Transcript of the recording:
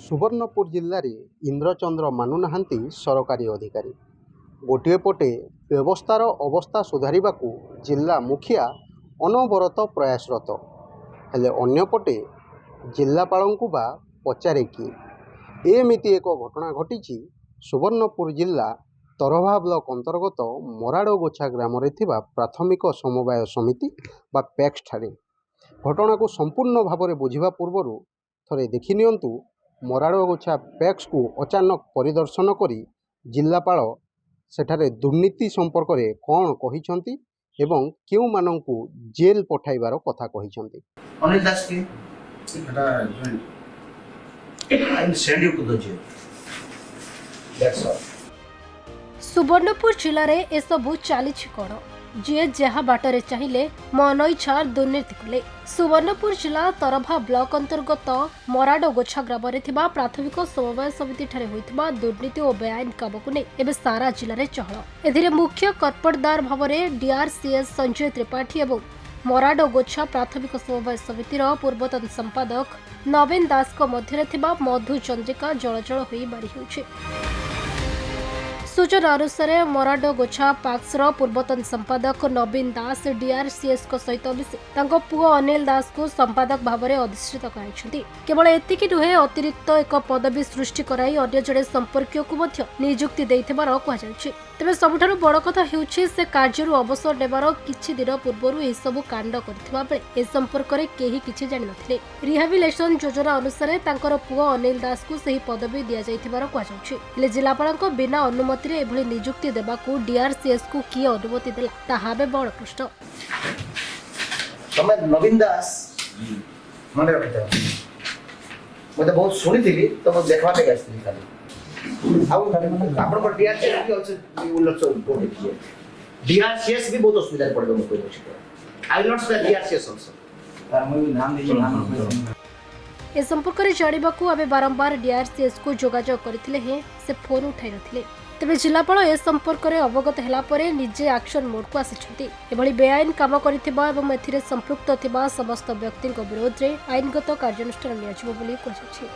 ସୁବର୍ଣ୍ଣପୁର ଜିଲ୍ଲାରେ ଇନ୍ଦ୍ରଚନ୍ଦ୍ର ମାନୁନାହାନ୍ତି ସରକାରୀ ଅଧିକାରୀ। ଗୋଟିଏ ପଟେ ବ୍ୟବସ୍ଥାର ଅବସ୍ଥା ସୁଧାରିବାକୁ ଜିଲ୍ଲା ମୁଖିଆ ଅନବରତ ପ୍ରୟାସରତ, ହେଲେ ଅନ୍ୟପଟେ ଜିଲ୍ଲାପାଳଙ୍କୁ ବା ପଚାରେ କିଏ? ଏମିତି ଏକ ଘଟଣା ଘଟିଛି ସୁବର୍ଣ୍ଣପୁର ଜିଲ୍ଲା ତରଭା ବ୍ଲକ ଅନ୍ତର୍ଗତ ମରାଡ଼ଗୋଛା ଗ୍ରାମରେ ଥିବା ପ୍ରାଥମିକ ସମବାୟ ସମିତି ବା ପ୍ୟାକ୍ସ ଠାରେ। ଘଟଣାକୁ ସମ୍ପୂର୍ଣ୍ଣ ଭାବରେ ବୁଝିବା ପୂର୍ବରୁ ଥରେ ଦେଖିନିଅନ୍ତୁ ମରାଡ଼ଗୋଛା ପ୍ୟାକ୍ସକୁ ଅଚାନକ ପରିଦର୍ଶନ କରି ଜିଲ୍ଲାପାଳ ସେଠାରେ ଦୁର୍ନୀତି ସମ୍ପର୍କରେ କ'ଣ କହିଛନ୍ତି ଏବଂ କେଉଁମାନଙ୍କୁ ଜେଲ୍ ପଠାଇବାର କଥା କହିଛନ୍ତି। ଅନିଲ ଦାସ କି ଏଟା I will send you to the jail. That's all. Subarnapur जिले में एसबू चली कौन जी जहाँ बाटर चाहिए मन इच्छा दुर्नीति कले। सुवर्णपुर जिला तरभा ब्लॉक अंतर्गत मराडगोछा ग्राम में प्राथमिक समवाय समिति ठारे होइथिबा दुर्नीति और बेआईन काम को नहीं एवं सारा जिले में चहल। एथिरे मुख्य कर्पटदार भाव में डीआरसीएस संजय त्रिपाठी और मराडगोछा प्राथमिक समवाय समितिर पूर्वतन संपादक नवीन दास मध्य मधु चंद्रिका जलजल हो बारी होछि। सूचना अनुसार मराडगोछा पाक्सर पूर्वतन संपादक नवीन दास डीआरसीएस सहित मिसी पुओ अनिल दास को संपादक भाव में अधिष्ठित कराई। केवल एतिकी नुहे अतिरिक्त एक पदवी सृष्टि कराई अन्य जड़े संपर्क को नियुक्ति देथिबार कहुछि। तेज सबुठारु बड़ कथा हेउछि से कार्यरु अवसर नेबार किछि दिन पूर्व यह सबु कांड करथिबा बेले ए संपर्क में केही किछि जानि नथिले। रिहाबिलिटेशन योजना अनुसार तांकर पुओ अनिल दास को सही पदवी दिया जाइथिबार कहुछि। हेले जिलापालक बिना अनुमति रे एभली नियुक्ति देबाकू डीआरसीएस को किए अनुमति देला ताहा बे बड़ प्रश्न। तमे नवीन दास माने रखिता मते बहुत सुनिथिली तो देखबा पे गइसली खाली आपण डीआरसीएस भी अछि उल्लेख को देखिए डीआरसीएस भी बहुत असुविधा पड़बे मो कोइ अछि। आई विल नॉट से डीआरसीएस आल्सो तार मो नाम दे नाम ए संपर्क में जानिबाकू आबे बारंबार डीआरसीएस को जोगाजोग करथिले हे से फोन उठाई नथिले। तेज जिलापाल ए संपर्क में अवगत है निजे एक्शन मोड को आसी एभली बेआईन काम कर संपृक्त थिबा समस्त व्यक्ति विरोध में आईनगत कार्यानुष्ठान लिया बोली कहुछि।